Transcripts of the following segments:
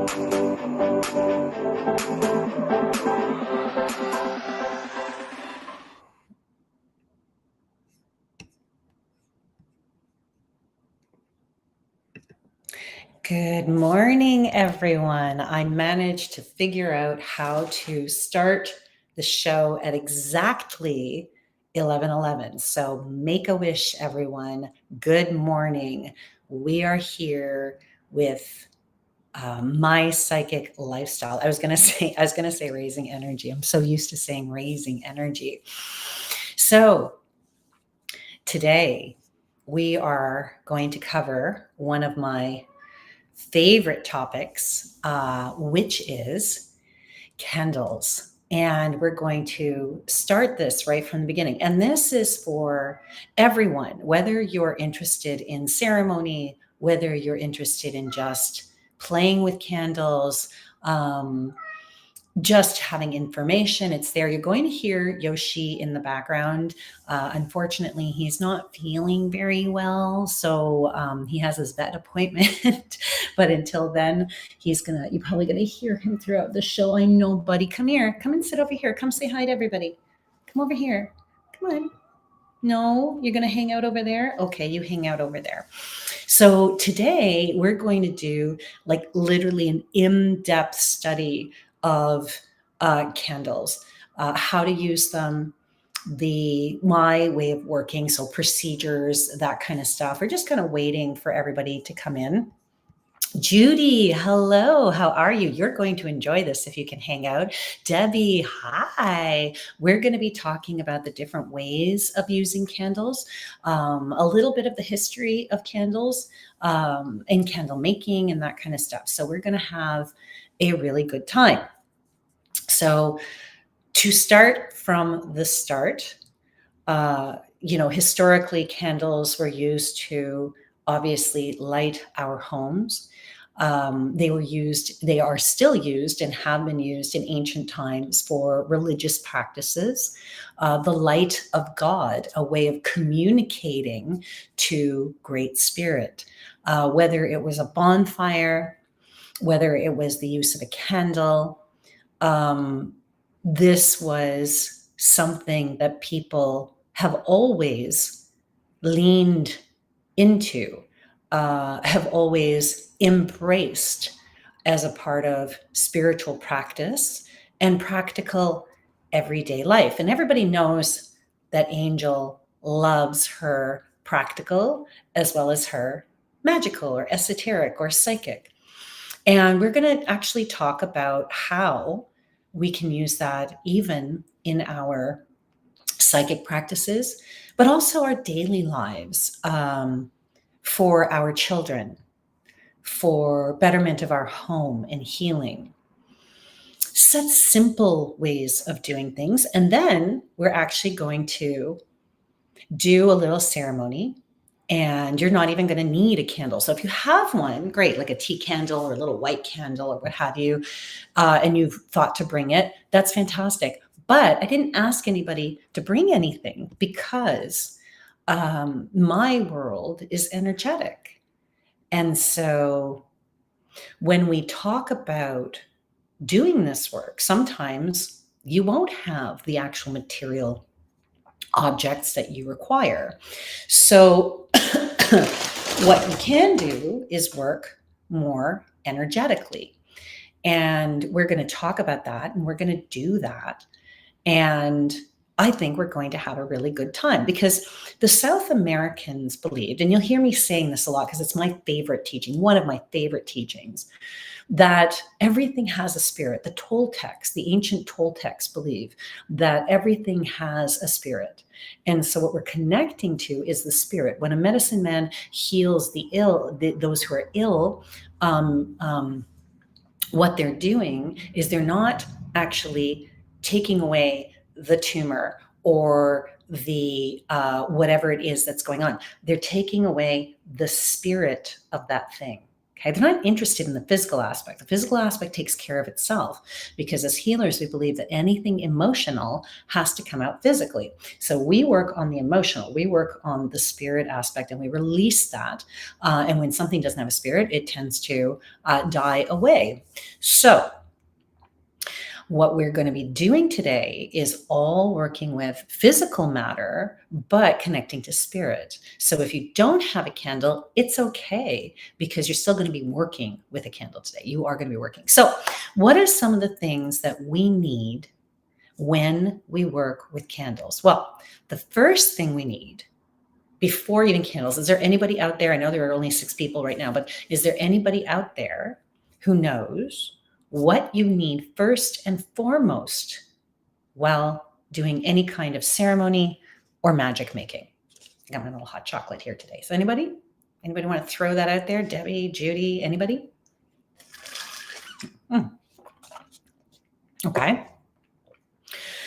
Good morning, everyone. I managed to figure out how to start the show at exactly 11:11. So make a wish, everyone. Good morning. We are here with my psychic lifestyle. I was going to say raising energy. I'm so used to saying raising energy. So today we are going to cover one of my favorite topics, which is candles. And we're going to start this right from the beginning. And this is for everyone, whether you're interested in ceremony, whether you're interested in just playing with candles, just having information. It's there. You're going to hear Yoshi in the background. Unfortunately, he's not feeling very well. So he has his vet appointment. But until then, you're probably going to hear him throughout the show. I know, buddy. Come here. Come and sit over here. Come say hi to everybody. Come over here. Come on. No, you're going to hang out over there? Okay, you hang out over there. So today we're going to do like literally an in-depth study of candles, how to use them, my way of working, so procedures, that kind of stuff. We're just kind of waiting for everybody to come in. Judy, hello. How are you? You're going to enjoy this if you can hang out. Debbie, hi. We're going to be talking about the different ways of using candles, a little bit of the history of candles, and candle making and that kind of stuff. So we're going to have a really good time. So to start from the start, historically candles were used to obviously light our homes. They are still used and have been used in ancient times for religious practices. The light of God, a way of communicating to Great Spirit, whether it was a bonfire, whether it was the use of a candle. This was something that people have always leaned into, have always embraced as a part of spiritual practice and practical everyday life. And everybody knows that Angel loves her practical as well as her magical or esoteric or psychic. And we're going to actually talk about how we can use that even in our psychic practices, but also our daily lives, for our children, for betterment of our home and healing. Such simple ways of doing things. And then we're actually going to do a little ceremony, and you're not even going to need a candle. So if you have one, great, like a tea candle or a little white candle or what have you, and you've thought to bring it, that's fantastic. But I didn't ask anybody to bring anything because my world is energetic. And so when we talk about doing this work, sometimes you won't have the actual material objects that you require. So what you can do is work more energetically. And we're going to talk about that, and we're going to do that. And I think we're going to have a really good time because the South Americans believed, and you'll hear me saying this a lot because it's my favorite teaching, one of my favorite teachings, that everything has a spirit. The Toltecs, the ancient Toltecs believe that everything has a spirit. And so what we're connecting to is the spirit. When a medicine man heals the ill, those who are ill, what they're doing is they're not actually taking away the tumor or the whatever it is that's going on. They're taking away the spirit of that thing. Okay, they're not interested in the physical aspect. The physical aspect takes care of itself because as healers, we believe that anything emotional has to come out physically. So we work on the emotional, we work on the spirit aspect, and we release that. And when something doesn't have a spirit, it tends to die away. So what we're going to be doing today is all working with physical matter, but connecting to spirit. So if you don't have a candle, it's okay because you're still going to be working with a candle today. You are going to be working. So, what are some of the things that we need when we work with candles? Well, the first thing we need before even candles, is there anybody out there? I know there are only 6 people right now, but is there anybody out there who knows what you need first and foremost while doing any kind of ceremony or magic making? I got my little hot chocolate here today. So anybody want to throw that out there? Debbie, Judy, anybody? Okay.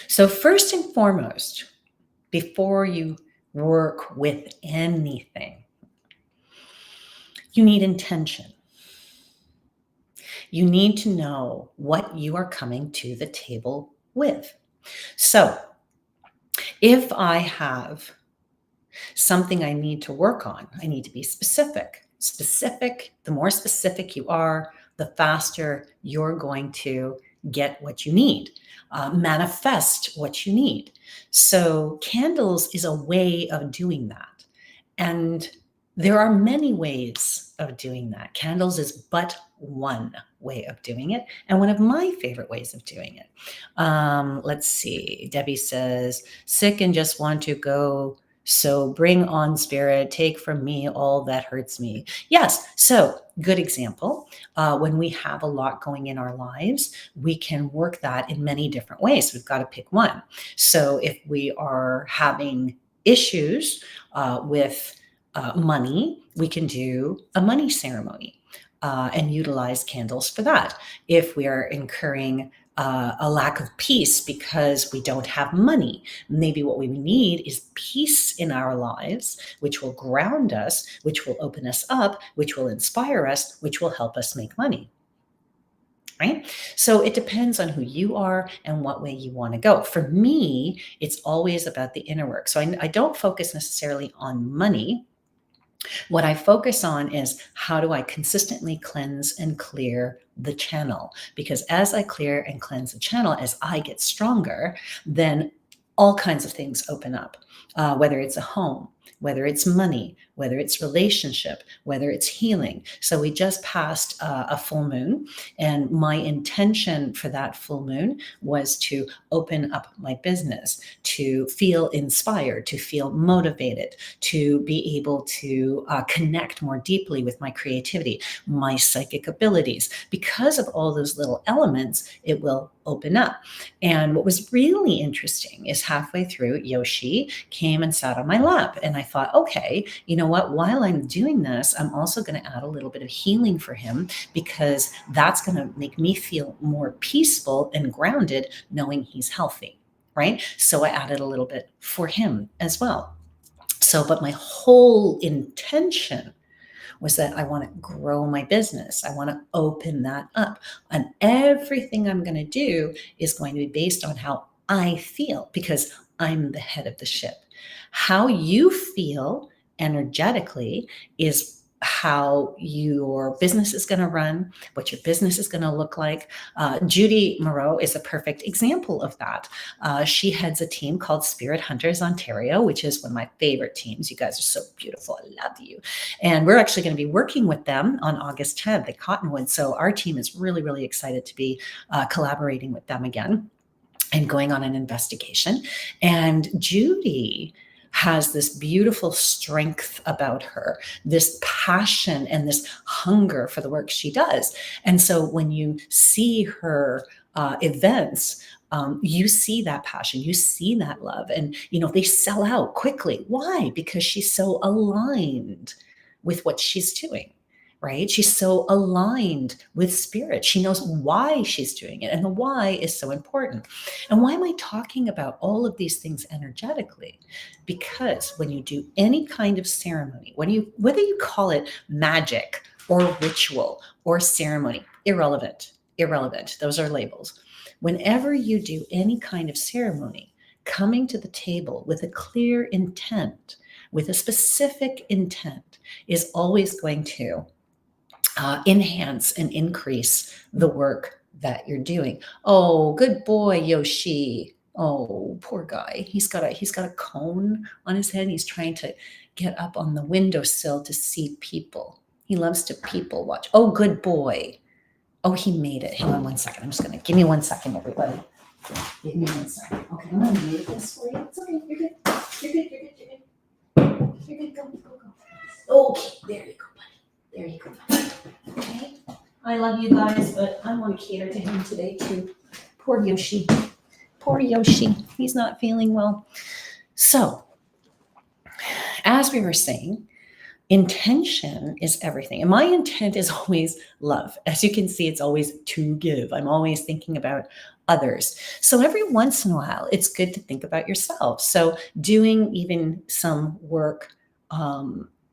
So first and foremost, before you work with anything, you need intention. You need to know what you are coming to the table with. So if I have something I need to work on, I need to be specific. Specific, the more specific you are, the faster you're going to get what you need, manifest what you need. So candles is a way of doing that. And there are many ways of doing that. Candles is but one way of doing it, and one of my favorite ways of doing it. Let's see. Debbie says, sick and just want to go. So bring on spirit, take from me all that hurts me. Yes. So good example. When we have a lot going in our lives, we can work that in many different ways. We've got to pick one. So if we are having issues with money, we can do a money ceremony and utilize candles for that. If we are incurring a lack of peace because we don't have money, maybe what we need is peace in our lives, which will ground us, which will open us up, which will inspire us, which will help us make money. Right? So it depends on who you are and what way you want to go. For me, it's always about the inner work. So I don't focus necessarily on money. What I focus on is how do I consistently cleanse and clear the channel? Because as I clear and cleanse the channel, as I get stronger, then all kinds of things open up, whether it's a home, whether it's money, whether it's relationship, whether it's healing. So we just passed a full moon, and my intention for that full moon was to open up my business, to feel inspired, to feel motivated, to be able to connect more deeply with my creativity, my psychic abilities. Because of all those little elements, it will open up. And what was really interesting is halfway through, Yoshi came and sat on my lap. And I thought, okay, you know what? While I'm doing this, I'm also going to add a little bit of healing for him because that's going to make me feel more peaceful and grounded knowing he's healthy, right? So I added a little bit for him as well. So, but my whole intention was that I want to grow my business. I want to open that up. And everything I'm going to do is going to be based on how I feel because I'm the head of the ship. How you feel energetically is how your business is going to run, what your business is going to look like. Judy Moreau is a perfect example of that. She heads a team called Spirit Hunters Ontario, which is one of my favorite teams. You guys are so beautiful. I love you. And we're actually going to be working with them on August 10th at Cottonwood. So our team is really, really excited to be collaborating with them again and going on an investigation. And Judy has this beautiful strength about her, this passion and this hunger for the work she does. And so when you see her events, you see that passion, you see that love, and they sell out quickly. Why? Because she's so aligned with what she's doing. Right? She's so aligned with spirit. She knows why she's doing it. And the why is so important. And why am I talking about all of these things energetically? Because when you do any kind of ceremony, whether you call it magic or ritual or ceremony. Irrelevant. Irrelevant. Those are labels. Whenever you do any kind of ceremony, coming to the table with a clear intent, with a specific intent, is always going to enhance and increase the work that you're doing. Oh, good boy, Yoshi. Oh, poor guy. He's got a cone on his head. He's trying to get up on the windowsill to see people. He loves to people watch. Oh, good boy. Oh, he made it. Hang on one second. I'm just gonna give me 1 second, everybody. Give me 1 second. Okay, I'm gonna make this for you. It's okay. You're good. You're good. You're good. You're good. You're good. Go, go, go. Okay, there you go, buddy. There you go, buddy. Okay. I love you guys, but I want to cater to him today too. Poor Yoshi. Poor Yoshi. He's not feeling well. So, as we were saying, intention is everything. And my intent is always love. As you can see, it's always to give. I'm always thinking about others. So every once in a while, it's good to think about yourself. So doing even some work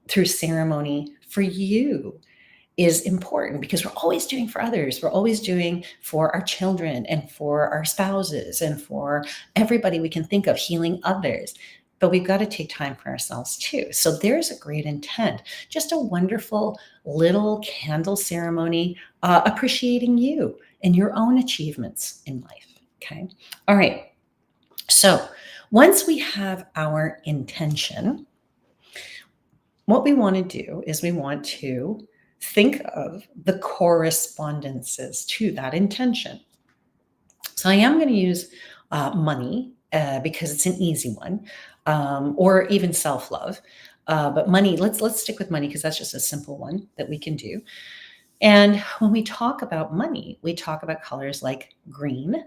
through ceremony for you is important because we're always doing for others. We're always doing for our children and for our spouses and for everybody we can think of, healing others. But we've got to take time for ourselves too. So there's a great intent, just a wonderful little candle ceremony, appreciating you and your own achievements in life. Okay. All right. So once we have our intention, what we want to do is we want to think of the correspondences to that intention. So I am going to use money because it's an easy one, or even self-love. But money, let's stick with money because that's just a simple one that we can do. And when we talk about money, we talk about colors like green,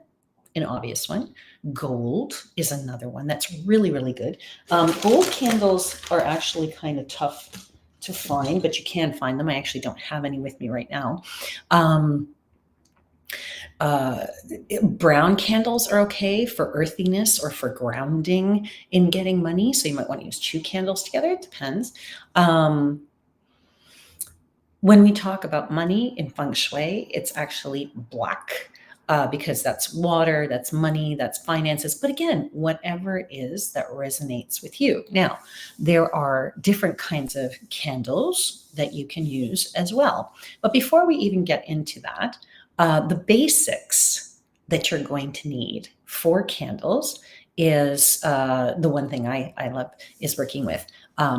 an obvious one. Gold is another one that's really, really good. Gold candles are actually kind of tough to find, but you can find them. I actually don't have any with me right now. Brown candles are okay for earthiness or for grounding in getting money. So you might want to use 2 candles together. It depends. When we talk about money in feng shui, it's actually black. Because that's water, that's money, that's finances. But again, whatever it is that resonates with you. Now, there are different kinds of candles that you can use as well. But before we even get into that, the basics that you're going to need for candles is the one thing I love is working with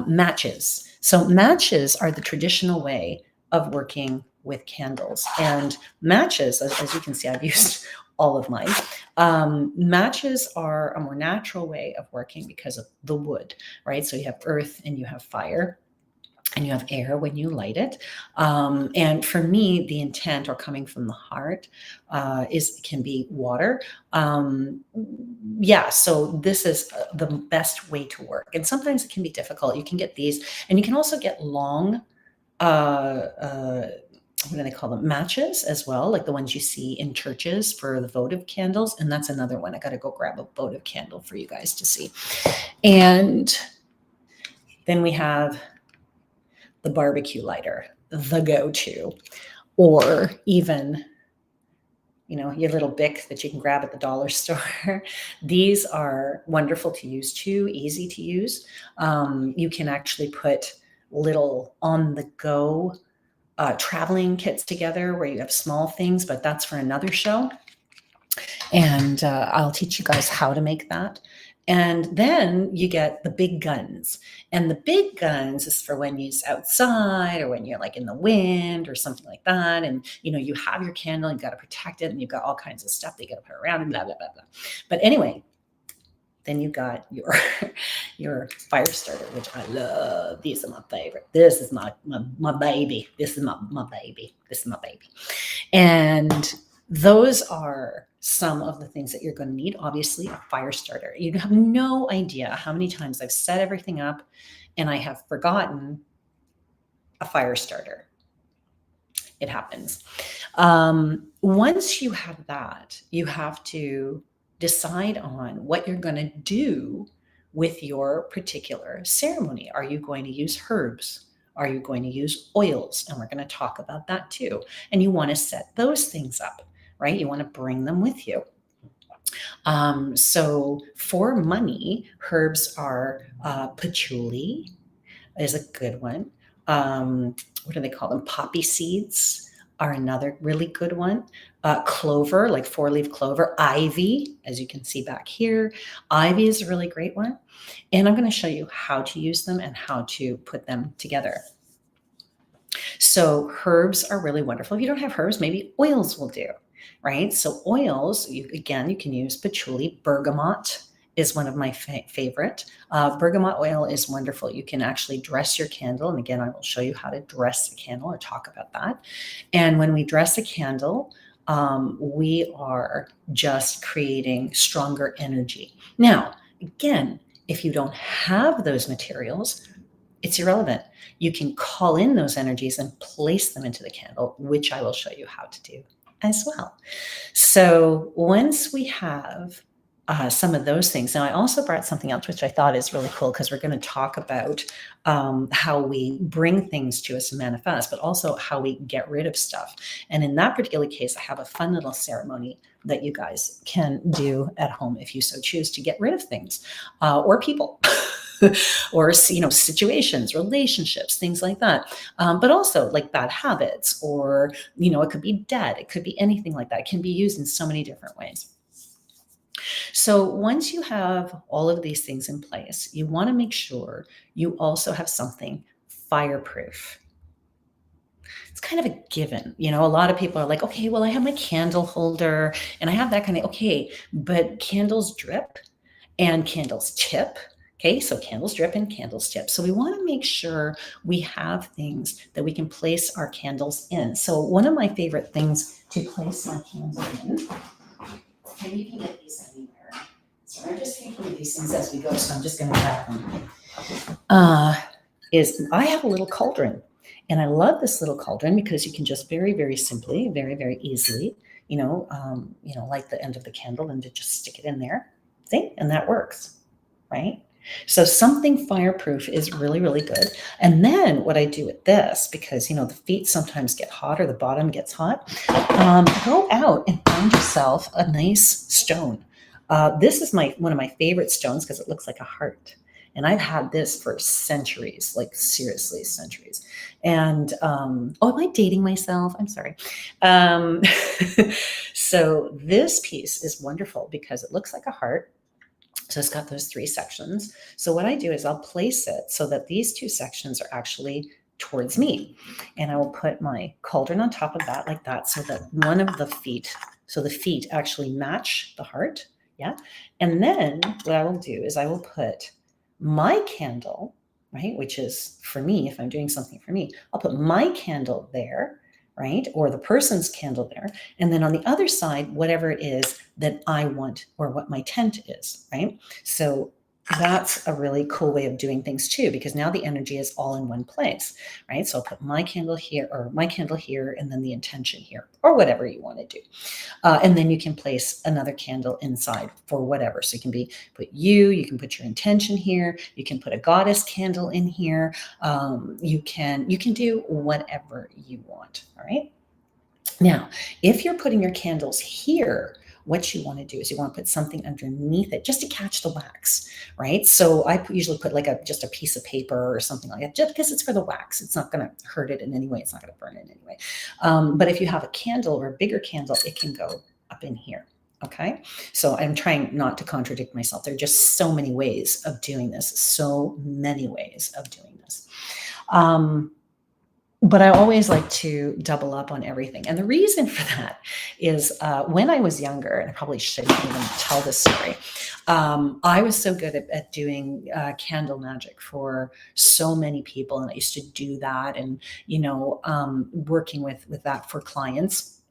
matches. So matches are the traditional way of working with candles, and matches, as you can see, I've used all of mine. Matches are a more natural way of working because of the wood, right? So you have earth and you have fire and you have air when you light it. And for me, the intent or coming from the heart can be water. So this is the best way to work. And sometimes it can be difficult. You can get these, and you can also get long what do they call them? Matches as well, like the ones you see in churches for the votive candles. And that's another one. I got to go grab a votive candle for you guys to see. And then we have the barbecue lighter, the go-to, or even, your little Bic that you can grab at the dollar store. These are wonderful to use too, easy to use. You can actually put little on-the-go traveling kits together where you have small things, but that's for another show. And I'll teach you guys how to make that. And then you get the big guns. And the big guns is for when you're outside or when you're like in the wind or something like that. And, you have your candle, you've got to protect it, and you've got all kinds of stuff that you got to put around and blah, blah, blah, blah. But anyway, then you got your fire starter, which I love. These are my favorite. This is my baby. This is my baby. This is my baby. And those are some of the things that you're going to need. Obviously, a fire starter. You have no idea how many times I've set everything up and I have forgotten a fire starter. It happens. Once you have that, you have to decide on what you're going to do with your particular ceremony. Are you going to use herbs? Are you going to use oils? And we're going to talk about that too. And you want to set those things up, right? You want to bring them with you. So for money, herbs are patchouli is a good one. What do they call them? Poppy seeds are another really good one. Clover, like 4-leaf clover. Ivy, as you can see back here. Ivy is a really great one. And I'm going to show you how to use them and how to put them together. So herbs are really wonderful. If you don't have herbs, maybe oils will do, right? So oils, you can use patchouli. Bergamot is one of my favorite. Bergamot oil is wonderful. You can actually dress your candle. And again, I will show you how to dress a candle or talk about that. And when we dress a candle, we are just creating stronger energy. Now, again, if you don't have those materials, it's irrelevant. You can call in those energies and place them into the candle, which I will show you how to do as well. So once we have some of those things, now I also brought something else, which I thought is really cool because we're going to talk about how we bring things to us and manifest, but also how we get rid of stuff. And in that particular case, I have a fun little ceremony that you guys can do at home if you so choose to get rid of things or people. Or situations, relationships, things like that, but also like bad habits, or it could be debt, it could be anything like that. It can be used in so many different ways. So once you have all of these things in place, you want to make sure you also have something fireproof. It's kind of a given. A lot of people are like, okay, well, I have my candle holder and I have that kind of, okay, but candles drip and candles tip. Okay, so candles drip and candles tip. So we want to make sure we have things that we can place our candles in. So one of my favorite things to place my candle in, and you can get these anywhere. So I'm just going to do these things as we go, so I'm just going to grab them. Is I have a little cauldron. And I love this little cauldron because you can just very, very simply, very, very easily, light the end of the candle and just stick it in there. See? And that works, right? So something fireproof is really, really good. And then what I do with this, because, the feet sometimes get hot or the bottom gets hot, go out and find yourself a nice stone. This is one of my favorite stones because it looks like a heart. And I've had this for centuries, like seriously centuries. And, am I dating myself? I'm sorry. So this piece is wonderful because it looks like a heart. So it's got those 3 sections. So what I do is I'll place it so that these 2 sections are actually towards me. And I will put my cauldron on top of that like that so that one of the feet, so the feet actually match the heart. Yeah. And then what I will do is I will put my candle, right, which is for me, if I'm doing something for me, I'll put my candle there, right, or the person's candle there. And then on the other side, whatever it is that I want or what my tent is, right? So that's a really cool way of doing things too, because now the energy is all in one place, right? So I'll put my candle here or my candle here and then the intention here or whatever you want to do. And then you can place another candle inside for whatever. So you can you can put your intention here. You can put a goddess candle in here. You can do whatever you want. All right. Now, if you're putting your candles here, what you want to do is you want to put something underneath it just to catch the wax, right? So I usually put like just a piece of paper or something like that, just because it's for the wax. It's not going to hurt it in any way. It's not going to burn it in any way. But if you have a candle or a bigger candle, it can go up in here. Okay. So I'm trying not to contradict myself. There are just so many ways of doing this, But I always like to double up on everything. And the reason for that is when I was younger, and I probably shouldn't even tell this story, I was so good at doing candle magic for so many people. And I used to do that and, working with that for clients.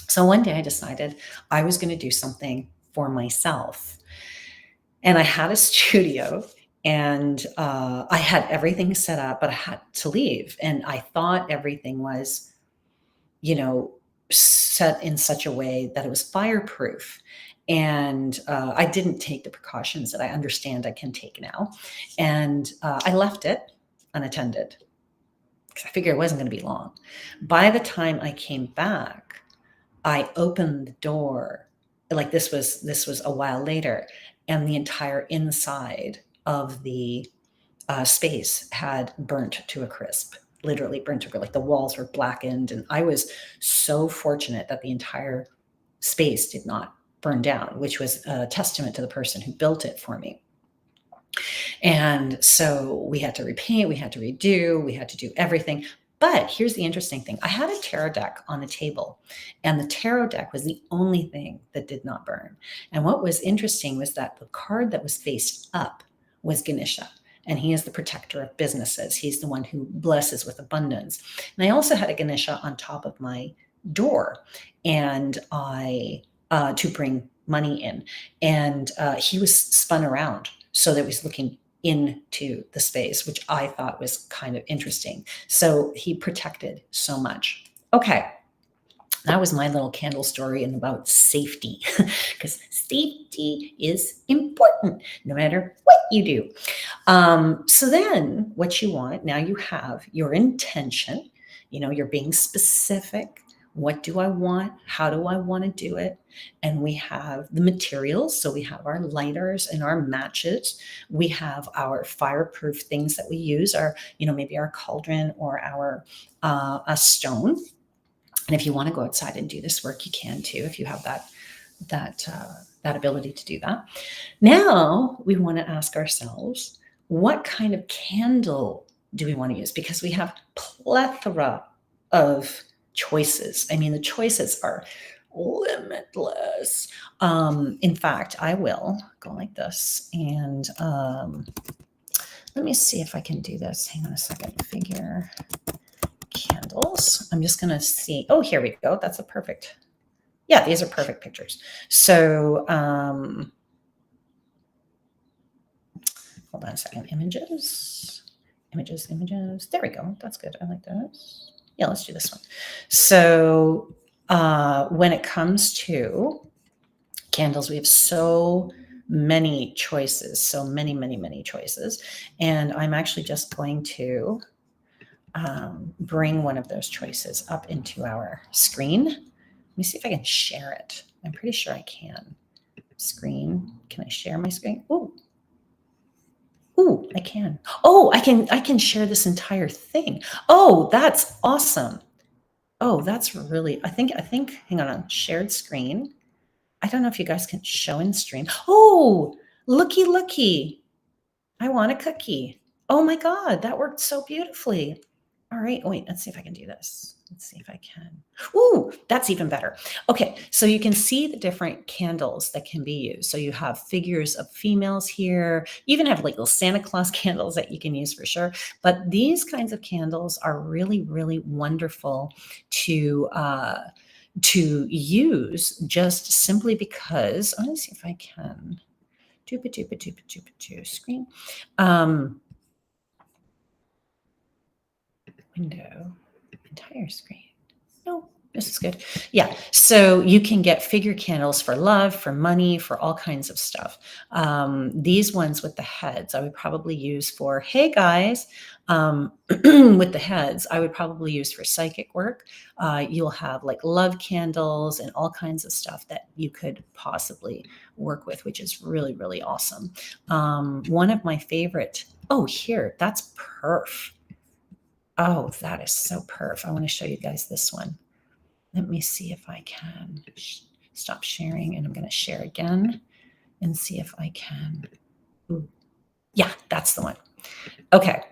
So one day I decided I was going to do something for myself. And I had a studio. And I had everything set up, but I had to leave. And I thought everything was, set in such a way that it was fireproof. And I didn't take the precautions that I understand I can take now. And I left it unattended. because I figured it wasn't going to be long. By the time I came back, I opened the door. Like this was a while later, and the entire inside of the space had burnt to a crisp, literally burnt to, like the walls were blackened. And I was so fortunate that the entire space did not burn down, which was a testament to the person who built it for me. And so we had to repaint, we had to redo, we had to do everything. But here's the interesting thing. I had a tarot deck on the table, and the tarot deck was the only thing that did not burn. And what was interesting was that the card that was faced up was Ganesha, and he is the protector of businesses. He's the one who blesses with abundance. And I also had a Ganesha on top of my door, and to bring money in. And he was spun around so that he was looking into the space, which I thought was kind of interesting. So he protected so much. Okay. That was my little candle story and about safety, because safety is important no matter what you do. So then what you want, now you have your intention, you're being specific. What do I want? How do I want to do it? And we have the materials. So we have our lighters and our matches. We have our fireproof things that we use, maybe our cauldron or our a stone. And if you want to go outside and do this work, you can too, if you have that ability to do that. Now we want to ask ourselves, what kind of candle do we want to use? Because we have plethora of choices. I mean, the choices are limitless. In fact, I will go like this, and let me see if I can do this. Hang on a second. Figure candles. I'm just going to see. Oh, here we go. That's a perfect. Yeah, these are perfect pictures. So hold on a second. Images. There we go. That's good. I like those. Yeah, let's do this one. So when it comes to candles, we have so many choices, so many choices. And I'm actually just going to bring one of those choices up into our screen. Let me see if I can share it. I'm pretty sure I can. Screen. Can I share my screen? Ooh, I can. Oh, I can share this entire thing. Oh, that's awesome. Oh, that's really, I think, hang on, shared screen. I don't know if you guys can show in stream. Oh, looky. I want a cookie. Oh my God, that worked so beautifully. All right, wait, let's see if I can do this. Let's see if I can. Ooh, that's even better. Okay, so you can see the different candles that can be used. So you have figures of females here. You even have like little Santa Claus candles that you can use for sure. But these kinds of candles are really, really wonderful to use, just simply because. Let me see if I can. Screen. Window, entire screen. No, this is good. Yeah, so you can get figure candles for love, for money, for all kinds of stuff. These ones with the heads, I would probably use for, hey guys, with the heads, I would probably use for psychic work. You'll have like love candles and all kinds of stuff that you could possibly work with, which is really, really awesome. One of my favorite, here, that's perf. Oh, that is so perf. I want to show you guys this one. Let me see if I can stop sharing, and I'm going to share again and see if I can. Ooh. Yeah, that's the one. Okay.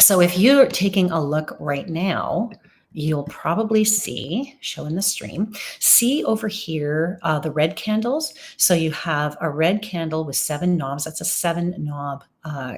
So if you're taking a look right now, you'll probably show in the stream, see over here the red candles. So you have a red candle with 7 knobs. That's a 7 knob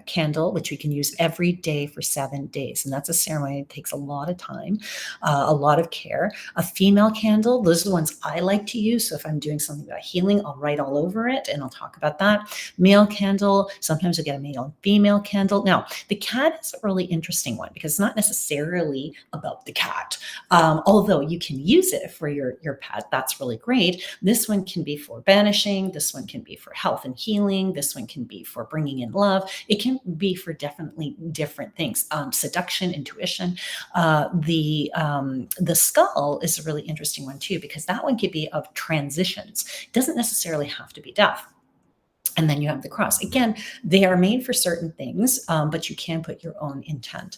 candle, which we can use every day for 7 days. And that's a ceremony that takes a lot of time, a lot of care. A female candle, those are the ones I like to use. So if I'm doing something about healing, I'll write all over it and I'll talk about that. Male candle, sometimes you'll get a male and female candle. Now, the cat is a really interesting one because it's not necessarily about the cat. Although you can use it for your pet, that's really great. This one can be for banishing. This one can be for health and healing. This one can be for bringing in love. it can be for definitely different things. Seduction, intuition. The skull is a really interesting one too, because that one could be of transitions. It doesn't necessarily have to be death. And then you have the cross. Again, they are made for certain things, but you can put your own intent.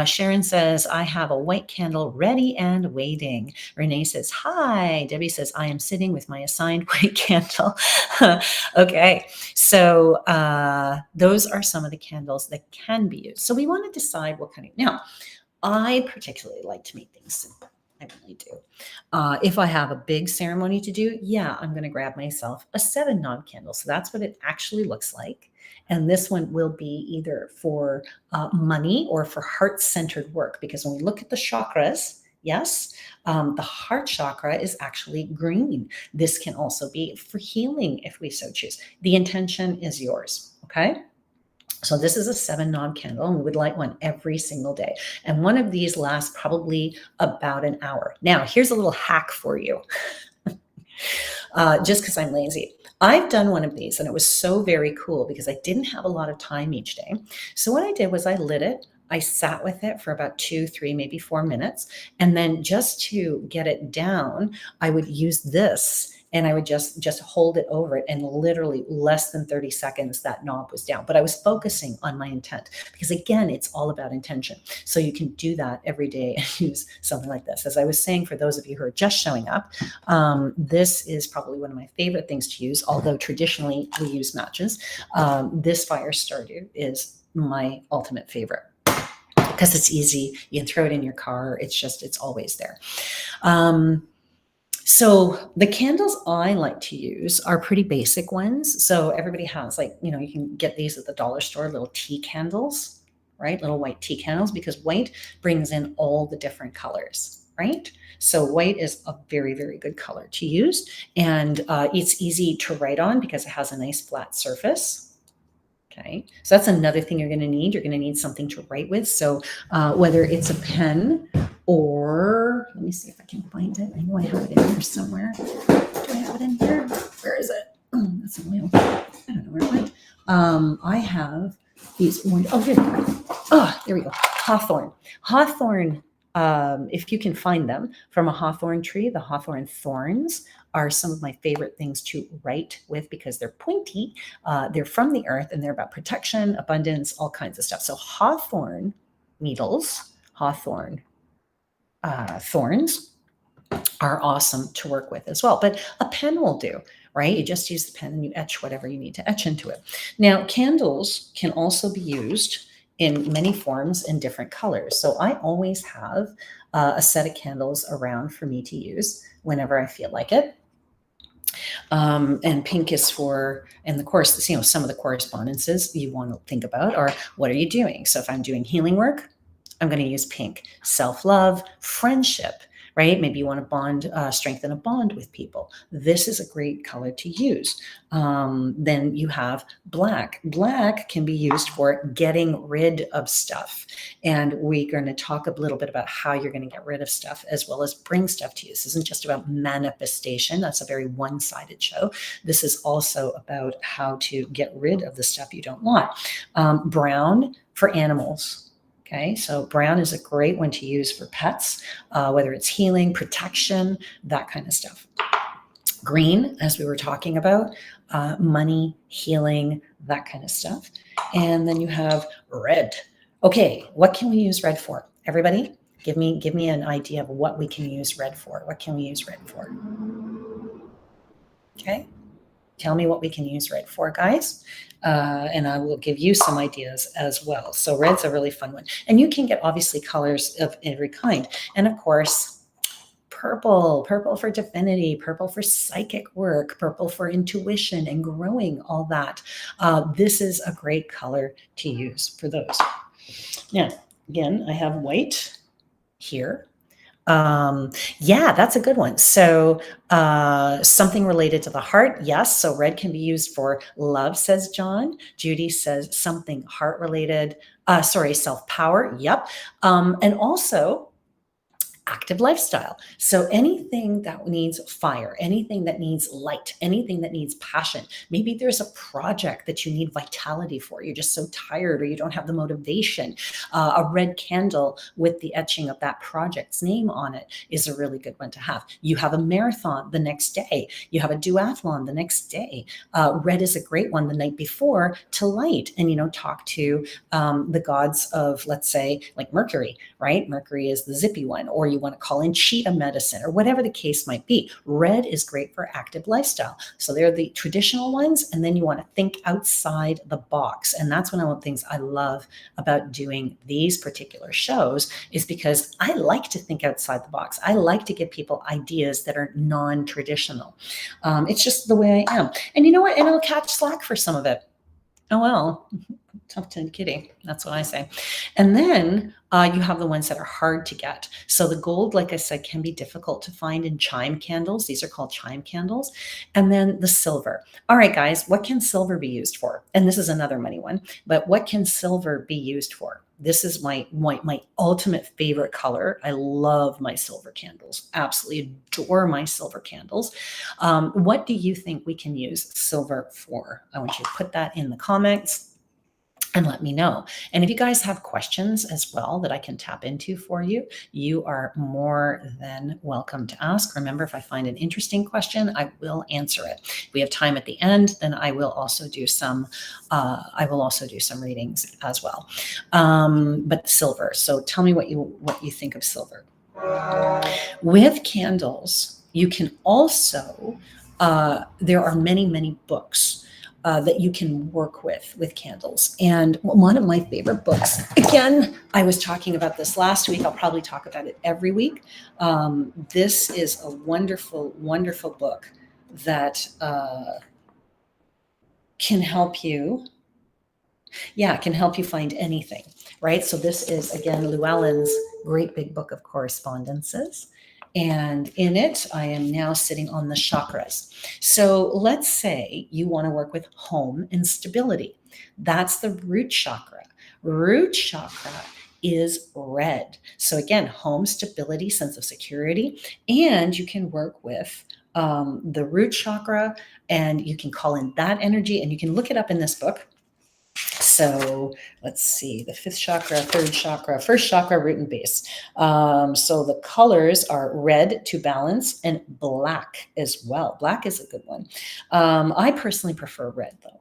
Sharon says, I have a white candle ready and waiting. Renee says, hi. Debbie says, I am sitting with my assigned white candle. Okay, so those are some of the candles that can be used. So we want to decide what kind of, now, I particularly like to make things simple. I really do. If I have a big ceremony to do, yeah, I'm going to grab myself a 7 knob candle. So that's what it actually looks like. And this one will be either for money or for heart-centered work. Because when we look at the chakras, yes, the heart chakra is actually green. This can also be for healing if we so choose. The intention is yours, okay? So this is a 7 knob candle, and we would light one every single day. And one of these lasts probably about an hour. Now, here's a little hack for you, just because I'm lazy. I've done one of these, and it was so very cool because I didn't have a lot of time each day. So what I did was I lit it. I sat with it for about 2, 3, maybe 4 minutes. And then just to get it down, I would use this, and I would just hold it over it, and literally less than 30 seconds, that knob was down. But I was focusing on my intent, because again, it's all about intention. So you can do that every day and use something like this. As I was saying, for those of you who are just showing up, this is probably one of my favorite things to use, although traditionally we use matches. This fire starter is my ultimate favorite, because it's easy. You can throw it in your car. It's always there. So the candles I like to use are pretty basic ones. So everybody has, like, you can get these at the dollar store, little tea candles, right? Little white tea candles, because white brings in all the different colors, right? So white is a very, very good color to use. And it's easy to write on because it has a nice flat surface. Okay, so that's another thing you're going to need. You're going to need something to write with. So whether it's a pen, or let me see if I can find it. I know I have it in here somewhere. Do I have it in here? Where is it? Oh, that's an oil. I don't know where it went. I have these orange. Oh, here. Oh, there we go. Hawthorn. Hawthorn. If you can find them from a hawthorn tree, the hawthorn thorns are some of my favorite things to write with, because they're pointy. They're from the earth, and they're about protection, abundance, all kinds of stuff. So hawthorn needles, hawthorn thorns are awesome to work with as well. But a pen will do, right? You just use the pen and you etch whatever you need to etch into it. Now, candles can also be used in many forms in different colors. So I always have a set of candles around for me to use whenever I feel like it. And pink is for, and of course, some of the correspondences you want to think about are, what are you doing? So if I'm doing healing work, I'm going to use pink. Self-love, friendship, right? Maybe you want to bond, strengthen a bond with people. This is a great color to use. Then you have black. Black can be used for getting rid of stuff. And we're going to talk a little bit about how you're going to get rid of stuff, as well as bring stuff to you. This isn't just about manifestation. That's a very one-sided show. This is also about how to get rid of the stuff you don't want. Brown for animals. Okay, so brown is a great one to use for pets, whether it's healing, protection, that kind of stuff. Green, as we were talking about, money, healing, that kind of stuff. And then you have red. Okay, what can we use red for? Everybody, give me an idea of what we can use red for. What can we use red for? Okay. Tell me what we can use red for, guys. And I will give you some ideas as well. So red's a really fun one. And you can get obviously colors of every kind. And of course, purple for divinity, purple for psychic work, purple for intuition and growing, all that. This is a great color to use for those. Now, again, I have white here. Yeah, that's a good one. So something related to the heart. Yes. So red can be used for love, says John. Judy says something heart related. Self-power. Yep. And also active lifestyle. So anything that needs fire, anything that needs light, anything that needs passion, maybe there's a project that you need vitality for. You're just so tired or you don't have the motivation. A red candle with the etching of that project's name on it is a really good one to have. You have a marathon the next day. You have a duathlon the next day. Red is a great one the night before to light and, talk to the gods of, let's say, like Mercury, right? Mercury is the zippy one, or you want to call in cheetah medicine or whatever the case might be. Red is great for active lifestyle. So they're the traditional ones. And then you want to think outside the box. And that's one of the things I love about doing these particular shows, is because I like to think outside the box. I like to give people ideas that are non-traditional. It's just the way I am. And you know what? And I'll catch slack for some of it. Oh, well, tough to kitty. That's what I say. And then you have the ones that are hard to get. So the gold, like I said, can be difficult to find in chime candles. These are called chime candles. And then the silver. All right, guys, what can silver be used for? And this is another money one, but what can silver be used for? This is my ultimate favorite color. I love my silver candles. Absolutely adore my silver candles. What do you think we can use silver for? I want you to put that in the comments and let me know. And if you guys have questions as well that I can tap into for you, you are more than welcome to ask. Remember, if I find an interesting question, I will answer it. If we have time at the end, then I will also do some readings as well. But silver. So tell me what you think of silver. With candles, you can also, there are many, many books that you can work with candles. And one of my favorite books, again, I was talking about this last week. I'll probably talk about it every week. This is a wonderful, wonderful book that can help you. Yeah, it can help you find anything, right? So this is, again, Llewellyn's great big book of correspondences. And in it, I am now sitting on the chakras. So let's say you want to work with home and stability. That's the root chakra. Root chakra is red. So again, home, stability, sense of security. And you can work with the root chakra, and you can call in that energy, and you can look it up in this book. So let's see, the fifth chakra, third chakra, first chakra, root and base. So the colors are red to balance and black as well. Black is a good one. I personally prefer red though.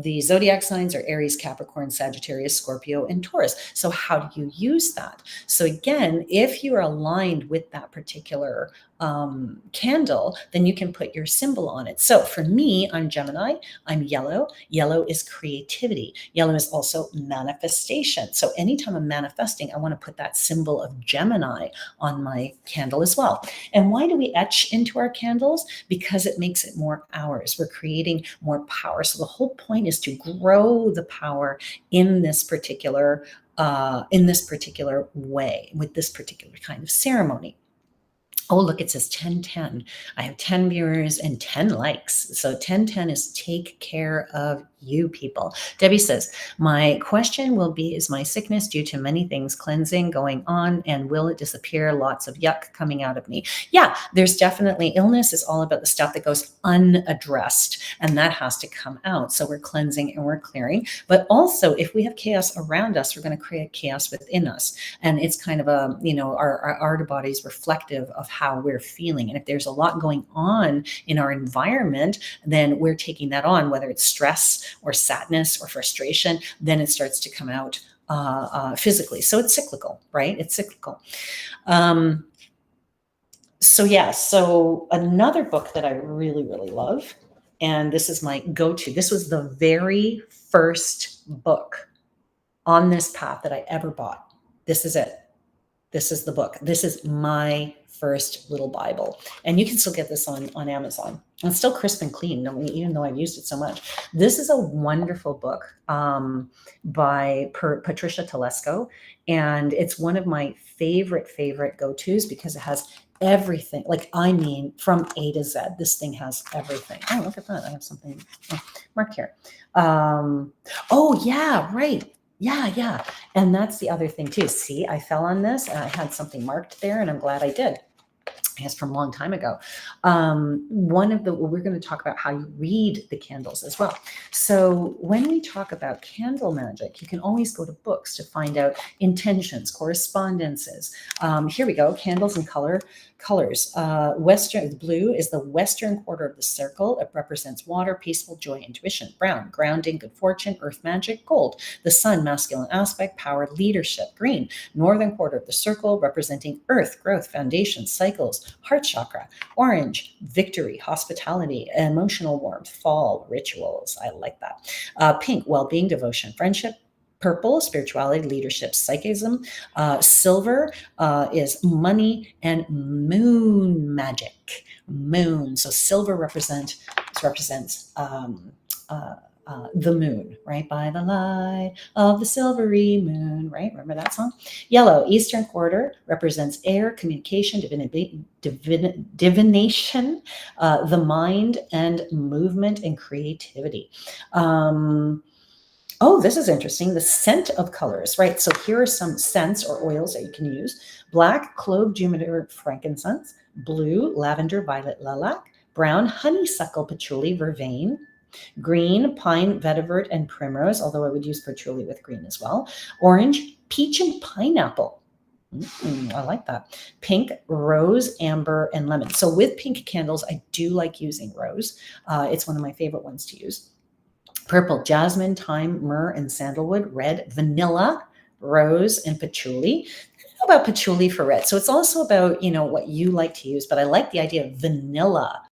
The zodiac signs are Aries, Capricorn, Sagittarius, Scorpio, and Taurus. So how do you use that? So again, if you are aligned with that particular candle, then you can put your symbol on it. So for me, I'm Gemini, I'm yellow. Yellow is creativity. Yellow is also manifestation. So anytime I'm manifesting, I want to put that symbol of Gemini on my candle as well. And why do we etch into our candles? Because it makes it more ours. We're creating more power. So the whole point is to grow the power in this particular way, with this particular kind of ceremony. Oh, look, it says 1010. I have 10 viewers and 10 likes. So 1010 is take care of you people. Debbie says, my question will be, is my sickness due to many things cleansing going on, and will it disappear? Lots of yuck coming out of me. Yeah, there's definitely, illness is all about the stuff that goes unaddressed, and that has to come out. So we're cleansing and we're clearing. But also, if we have chaos around us, we're going to create chaos within us. And it's kind of a, our body is reflective of how we're feeling. And if there's a lot going on in our environment, then we're taking that on, whether it's stress or sadness or frustration, then it starts to come out physically. So it's cyclical, right? It's cyclical. So another book that I really, really love, and this is my go-to, this was the very first book on this path that I ever bought. This is it. This is the book. This is my first little Bible. And you can still get this on Amazon. It's still crisp and clean, even though I've used it so much. This is a wonderful book by Patricia Telesco. And it's one of my favorite go-tos because it has everything. Like, I mean, from A to Z, this thing has everything. Oh, look at that. I have something marked here. Oh, yeah, right. Yeah, yeah. And that's the other thing too. See, I fell on this and I had something marked there, and I'm glad I did. I guess from a long time ago. We're going to talk about how you read the candles as well. So when we talk about candle magic, you can always go to books to find out intentions, correspondences. Here we go, candles and colors. Western blue is the western quarter of the circle. It represents water, peaceful, joy, intuition. Brown, grounding, good fortune, earth magic. Gold, the sun, masculine aspect, power, leadership. Green, northern quarter of the circle, representing earth, growth, foundation, cycles, heart chakra. Orange, victory, hospitality, emotional warmth, fall, rituals. I like that. Pink, well-being, devotion, friendship. Purple, spirituality, leadership, psychism. Silver is money and moon magic. Moon. So silver represents the moon, right? By the light of the silvery moon, right? Remember that song? Yellow, eastern quarter, represents air, communication, divination, the mind, and movement and creativity. Oh, this is interesting. The scent of colors, right? So here are some scents or oils that you can use. Black, clove, juniper, frankincense. Blue, lavender, violet, lilac. Brown, honeysuckle, patchouli, vervain. Green, pine, vetiver, and primrose, although I would use patchouli with green as well. Orange, peach and pineapple. I like that. Pink, rose, amber, and lemon. So with pink candles, I do like using rose. It's one of my favorite ones to use. Purple, jasmine, thyme, myrrh, and sandalwood. Red, vanilla, rose, and patchouli. About patchouli for red. So it's also about, what you like to use, but I like the idea of vanilla